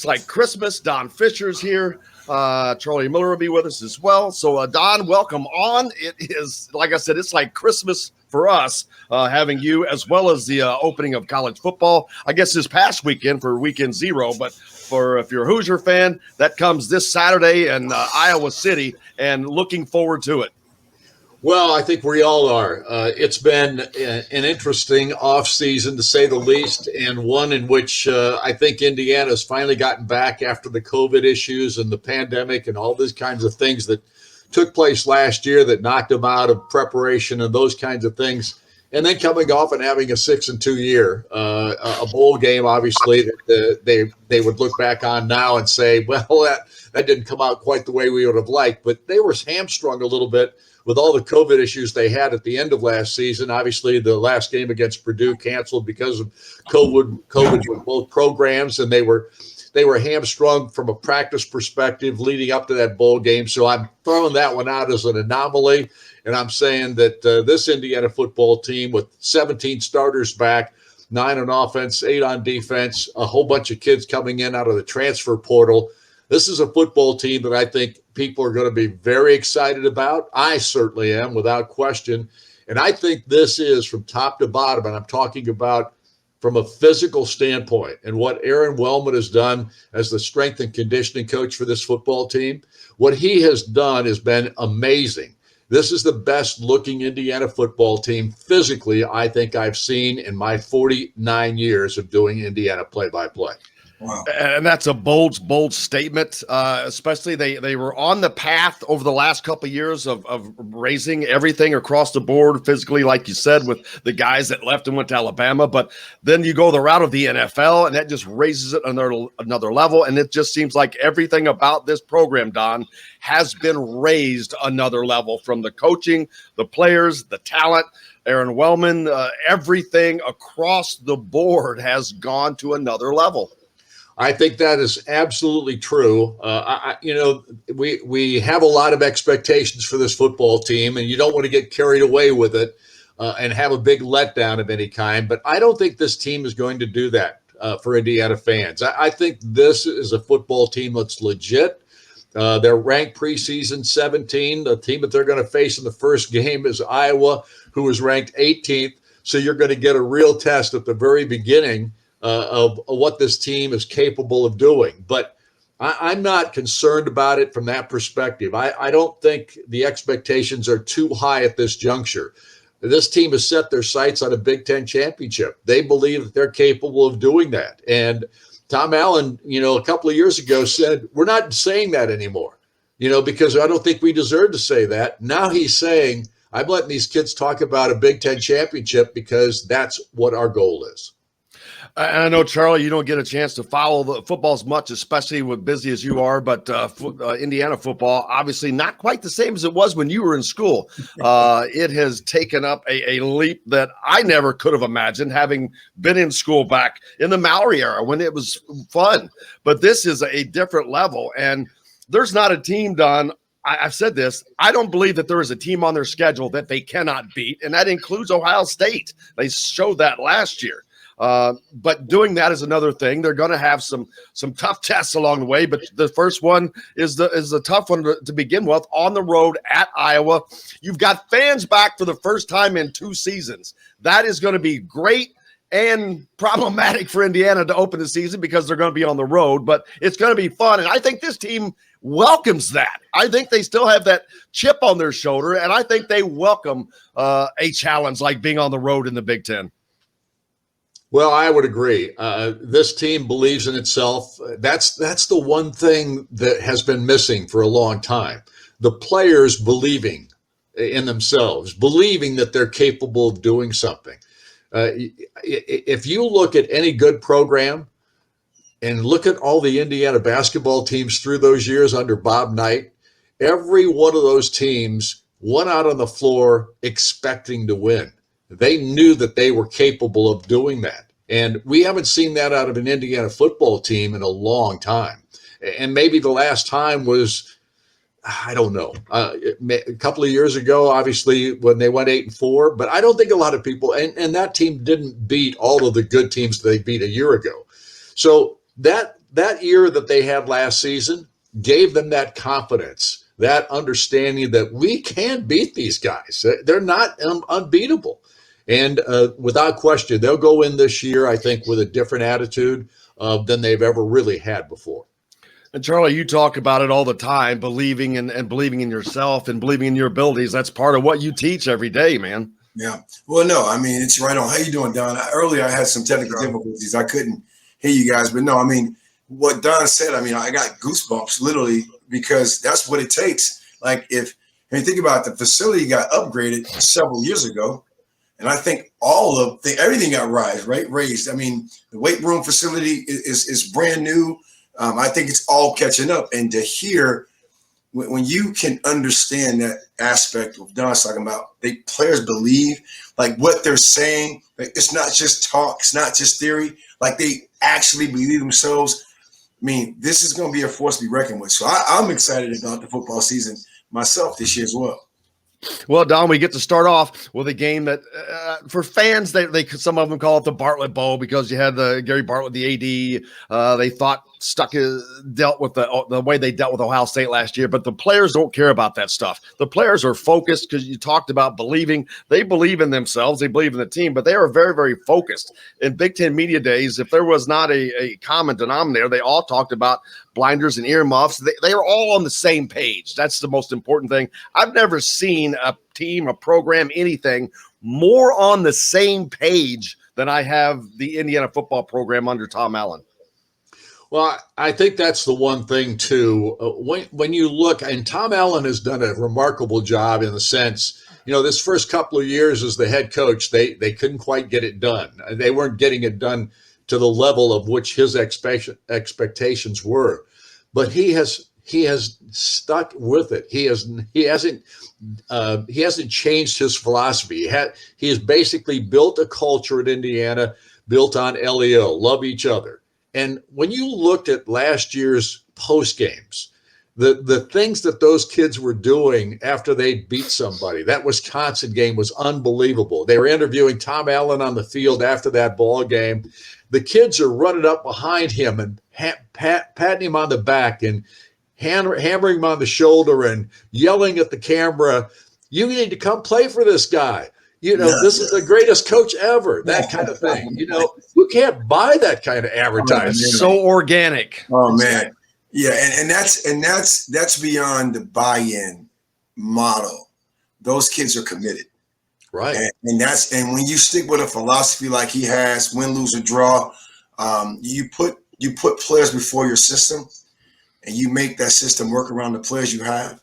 It's like Christmas. Don Fischer's here. Charlie Miller will be with us as well. So, Don, welcome on. It is, like I said, it's like Christmas for us, having you, as well as the opening of college football. I guess this past weekend for weekend 0, but if you're a Hoosier fan, that comes this Saturday in Iowa City, and looking forward to it. Well, I think we all are. It's been an interesting offseason, to say the least, and one in which I think Indiana has finally gotten back after the COVID issues and the pandemic and all these kinds of things that took place last year that knocked them out of preparation and those kinds of things. And then coming off and having a 6-2 year, a bowl game, obviously, that they would look back on now and say, well, that didn't come out quite the way we would have liked. But they were hamstrung a little bit with all the COVID issues they had at the end of last season. Obviously, the last game against Purdue canceled because of COVID with both programs, and they were hamstrung from a practice perspective leading up to that bowl game. So I'm throwing that one out as an anomaly, and I'm saying that this Indiana football team with 17 starters back, 9 on offense, 8 on defense, a whole bunch of kids coming in out of the transfer portal, this is a football team that I think people are going to be very excited about. I certainly am, without question. And I think this is, from top to bottom, and I'm talking about from a physical standpoint, and what Aaron Wellman has done as the strength and conditioning coach for this football team, what he has done has been amazing. This is the best looking Indiana football team physically I think I've seen in my 49 years of doing Indiana play-by-play. Wow. And that's a bold statement, especially they were on the path over the last couple of years of raising everything across the board physically, like you said, with the guys that left and went to Alabama. But then you go the route of the NFL, and that just raises it another level. And it just seems like everything about this program, Don, has been raised another level, from the coaching, the players, the talent. Aaron Wellman, everything across the board has gone to another level. I think that is absolutely true. We have a lot of expectations for this football team, and you don't want to get carried away with it and have a big letdown of any kind. But I don't think this team is going to do that for Indiana fans. I think this is a football team that's legit. They're ranked preseason 17. The team that they're going to face in the first game is Iowa, who is ranked 18th. So you're going to get a real test at the very beginning of what this team is capable of doing. But I'm not concerned about it from that perspective. I don't think the expectations are too high at this juncture. This team has set their sights on a Big Ten championship. They believe that they're capable of doing that. And Tom Allen, a couple of years ago said, we're not saying that anymore, because I don't think we deserve to say that. Now he's saying, I'm letting these kids talk about a Big Ten championship because that's what our goal is. I know, Charlie, you don't get a chance to follow the football as much, especially with busy as you are, but Indiana football, obviously not quite the same as it was when you were in school. It has taken up a leap that I never could have imagined, having been in school back in the Mallory era when it was fun. But this is a different level, and there's not a team, Don. I've said this. I don't believe that there is a team on their schedule that they cannot beat, and that includes Ohio State. They showed that last year. But doing that is another thing. They're going to have some tough tests along the way, but the first one is the tough one to begin with, on the road at Iowa. You've got fans back for the first time in 2 seasons. That is going to be great and problematic for Indiana to open the season because they're going to be on the road, but it's going to be fun. And I think this team welcomes that. I think they still have that chip on their shoulder, and I think they welcome a challenge like being on the road in the Big Ten. Well, I would agree. This team believes in itself. That's the one thing that has been missing for a long time. The players believing in themselves, believing that they're capable of doing something. If you look at any good program and look at all the Indiana basketball teams through those years under Bob Knight, every one of those teams went out on the floor expecting to win. They knew that they were capable of doing that. And we haven't seen that out of an Indiana football team in a long time. And maybe the last time was, I don't know, a couple of years ago, obviously, when they went 8-4. But I don't think a lot of people, and that team didn't beat all of the good teams they beat a year ago. So that that year that they had last season gave them that confidence, that understanding that we can beat these guys. They're not unbeatable. And without question, they'll go in this year, I think, with a different attitude than they've ever really had before. And Charlie, you talk about it all the time, believing and believing in yourself and believing in your abilities. That's part of what you teach every day, man. Yeah. Well, no, I mean, it's right on. How you doing, Don? Earlier, I had some technical difficulties. I couldn't hear you guys, but no, I mean, what Don said, I mean, I got goosebumps literally because that's what it takes. Like think about it, the facility got upgraded several years ago. And I think everything got raised. I mean, the weight room facility is brand new. I think it's all catching up. And to hear when you can understand that aspect of Don's talking about, players believe like what they're saying. Like, it's not just talk. It's not just theory. Like they actually believe themselves. I mean, this is going to be a force to be reckoned with. So I'm excited about the football season myself this year as well. Well, Don, we get to start off with a game that, for fans, they some of them call it the Bartlett Bowl because you had the Gary Bartlett, the AD. They thought dealt with the way they dealt with Ohio State last year, but the players don't care about that stuff. The players are focused because you talked about believing. They believe in themselves. They believe in the team, but they are very, very focused. In Big Ten media days, if there was not a common denominator, they all talked about blinders and earmuffs. They are all on the same page. That's the most important thing. I've never seen a team, a program, anything more on the same page than I have the Indiana football program under Tom Allen. Well, I think that's the one thing, too. When you look, and Tom Allen has done a remarkable job in the sense, this first couple of years as the head coach, they couldn't quite get it done. They weren't getting it done to the level of which his expectations were. But he has stuck with it. He hasn't changed his philosophy. He has basically built a culture at Indiana built on LEO, love each other. And when you looked at last year's post games, the things that those kids were doing after they beat somebody, that Wisconsin game was unbelievable. They were interviewing Tom Allen on the field after that ball game. The kids are running up behind him and patting him on the back and hammering him on the shoulder and yelling at the camera, "You need to come play for this guy. This is the greatest coach ever," that kind of thing. You can't buy that kind of advertising. So organic. Oh man. Yeah. And that's beyond the buy-in model. Those kids are committed. Right. And when you stick with a philosophy like he has, win, lose, or draw, you put players before your system and you make that system work around the players you have.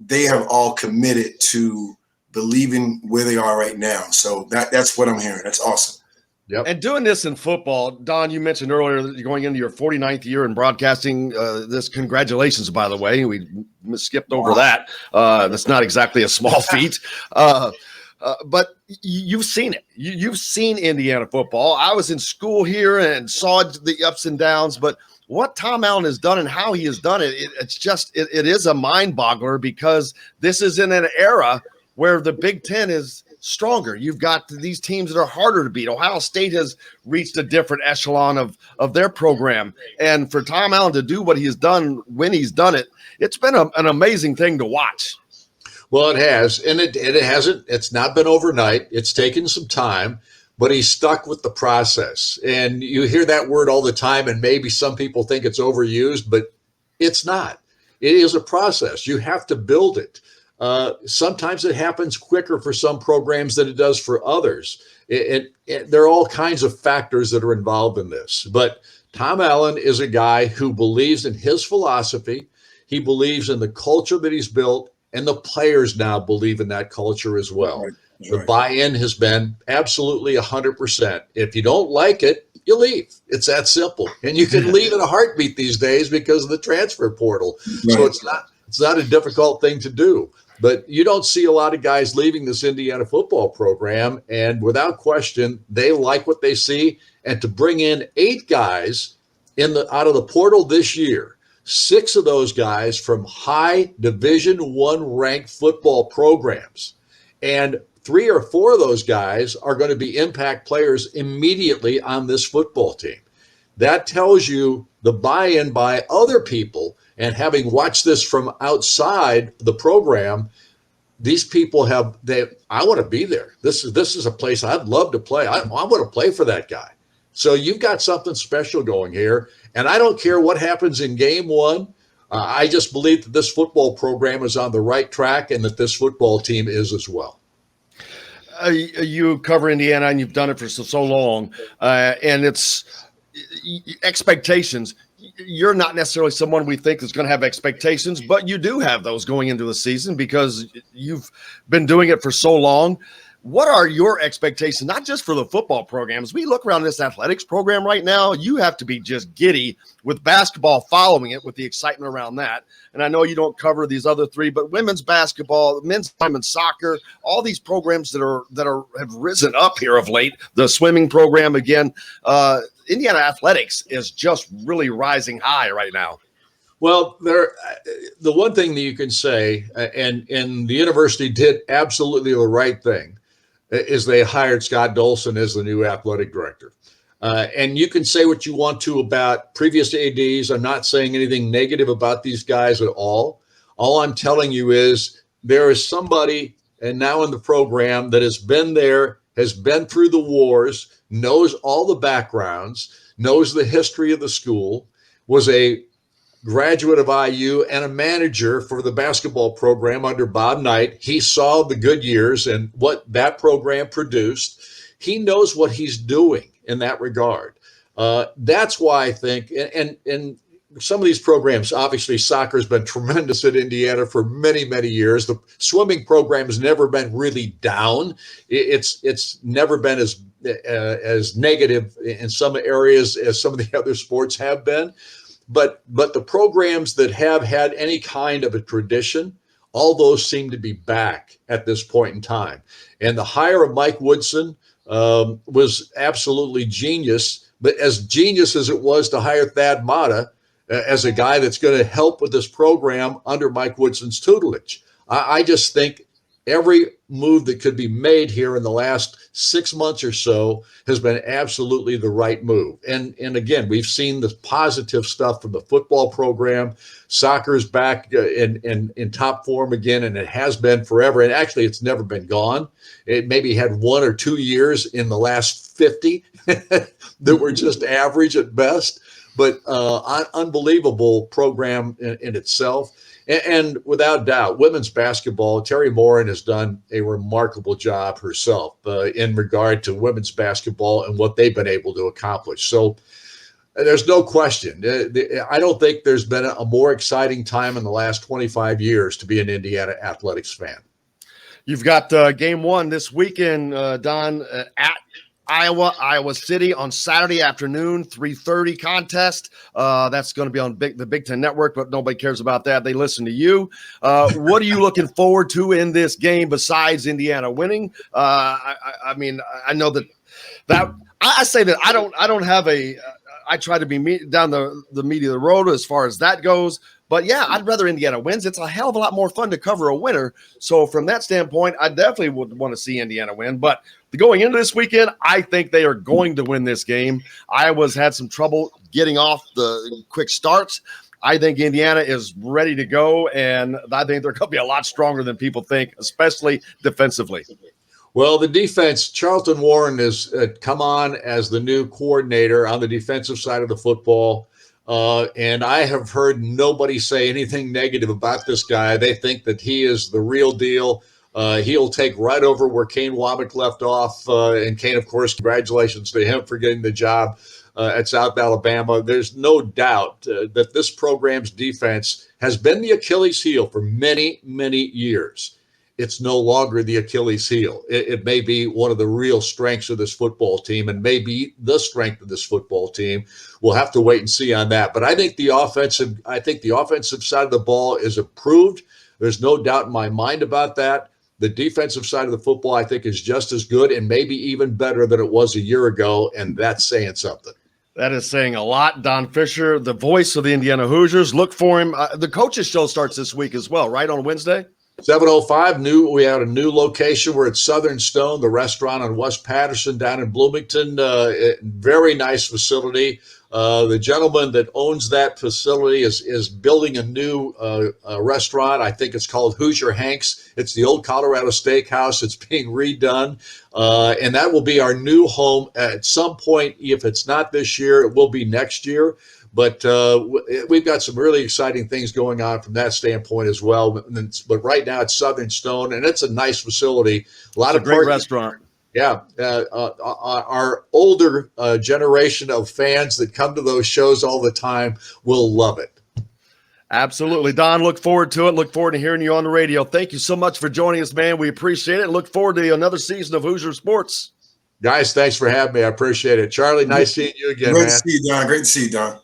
They have all committed to believing where they are right now. So that's what I'm hearing. That's awesome. Yep. And doing this in football, Don, you mentioned earlier that you're going into your 49th year in broadcasting. Congratulations, by the way. We skipped over that. That's not exactly a small feat. But you've seen it. You've seen Indiana football. I was in school here and saw the ups and downs, but what Tom Allen has done and how he has done it, it is a mind boggler because this is in an era where the Big Ten is stronger. You've got these teams that are harder to beat. Ohio State has reached a different echelon of their program. And for Tom Allen to do what he has done when he's done it, it's been an amazing thing to watch. Well, it has. And it's not been overnight. It's taken some time, but he's stuck with the process. And you hear that word all the time, and maybe some people think it's overused, but it's not. It is a process. You have to build it. Sometimes it happens quicker for some programs than it does for others. There are all kinds of factors that are involved in this. But Tom Allen is a guy who believes in his philosophy. He believes in the culture that he's built, and the players now believe in that culture as well. Right. The buy-in has been absolutely 100%. If you don't like it, you leave. It's that simple. And you can leave in a heartbeat these days because of the transfer portal. Right. So it's not a difficult thing to do. But you don't see a lot of guys leaving this Indiana football program, and without question, they like what they see. And to bring in 8 guys out of the portal this year, 6 of those guys from high Division I ranked football programs, and 3 or 4 of those guys are going to be impact players immediately on this football team. That tells you the buy-in by other people, and having watched this from outside the program, these people I want to be there. This is a place I'd love to play. I want to play for that guy. So you've got something special going here. And I don't care what happens in game one. I just believe that this football program is on the right track and that this football team is as well. You cover Indiana and you've done it for so long. And it's expectations. You're not necessarily someone we think is going to have expectations, but you do have those going into the season because you've been doing it for so long. What are your expectations, not just for the football programs? We look around this athletics program right now, you have to be just giddy with basketball following it, with the excitement around that. And I know you don't cover these other three, but women's basketball, men's women's soccer, all these programs that have risen up here of late, the swimming program again, Indiana athletics is just really rising high right now. Well, the one thing that you can say, and the university did absolutely the right thing, is they hired Scott Dolson as the new athletic director. And you can say what you want to about previous ADs. I'm not saying anything negative about these guys at all. All I'm telling you is there is somebody, and now in the program, that has been there, has been through the wars, knows all the backgrounds, knows the history of the school, was a graduate of IU and a manager for the basketball program under Bob Knight. He saw the good years and what that program produced. He knows what he's doing in that regard. That's why I think, and some of these programs, obviously soccer has been tremendous at Indiana for many, many years. The swimming program has never been really down. It's never been as negative in some areas as some of the other sports have been. But the programs that have had any kind of a tradition, all those seem to be back at this point in time. And the hire of Mike Woodson was absolutely genius. But as genius as it was to hire Thad Matta as a guy that's going to help with this program under Mike Woodson's tutelage, I just think every move that could be made here in the last 6 months or so has been absolutely the right move. And again, we've seen the positive stuff from the football program. Soccer is back in top form again, and it has been forever. And actually, it's never been gone. It maybe had 1 or 2 years in the last 50 that were just average at best. But unbelievable program in itself. And without doubt, women's basketball, Terry Moran has done a remarkable job herself in regard to women's basketball and what they've been able to accomplish. So there's no question. I don't think there's been a more exciting time in the last 25 years to be an Indiana athletics fan. You've got game one this weekend, Don, at Iowa City on Saturday afternoon, 3:30 contest. That's going to be on the Big Ten Network, but nobody cares about that. They listen to you. What are you looking forward to in this game besides Indiana winning? I mean, I know that I say that I don't have a. I try to be down the meat of the road as far as that goes. But yeah, I'd rather Indiana wins. It's a hell of a lot more fun to cover a winner. So from that standpoint, I definitely would want to see Indiana win. But going into this weekend, I think they are going to win this game. Iowa's had some trouble getting off the quick starts. I think Indiana is ready to go, and I think they're going to be a lot stronger than people think, especially defensively. Well, the defense, Charlton Warren has come on as the new coordinator on the defensive side of the football. And I have heard nobody say anything negative about this guy. They think that he is the real deal. He'll take right over where Kane Womack left off. And Kane, of course, congratulations to him for getting the job at South Alabama. There's no doubt that this program's defense has been the Achilles heel for many, many years. It's no longer the Achilles heel. It may be one of the real strengths of this football team and maybe the strength of this football team. We'll have to wait and see on that. But I think the offensive side of the ball is improved. There's no doubt in my mind about that. The defensive side of the football, I think, is just as good and maybe even better than it was a year ago, and that's saying something. That is saying a lot. Don Fischer, the voice of the Indiana Hoosiers. Look for him. The coaches show starts this week as well, right, on Wednesday? 7:05. We had a new location. We're at Southern Stone, the restaurant on West Patterson down in Bloomington. Very nice facility. The gentleman that owns that facility is building a new restaurant. I think it's called Hoosier Hanks. It's the old Colorado Steakhouse. It's being redone. And that will be our new home at some point. If it's not this year, it will be next year. But we've got some really exciting things going on from that standpoint as well. But right now it's Southern Stone, and it's a nice facility. A lot of great restaurant. Yeah, our older generation of fans that come to those shows all the time will love it. Absolutely. Don, look forward to it. Look forward to hearing you on the radio. Thank you so much for joining us, man. We appreciate it. Look forward to another season of Hoosier Sports. Guys, thanks for having me. I appreciate it. Charlie, nice seeing you again, Great man. to see you, Don. Great to see you, Don.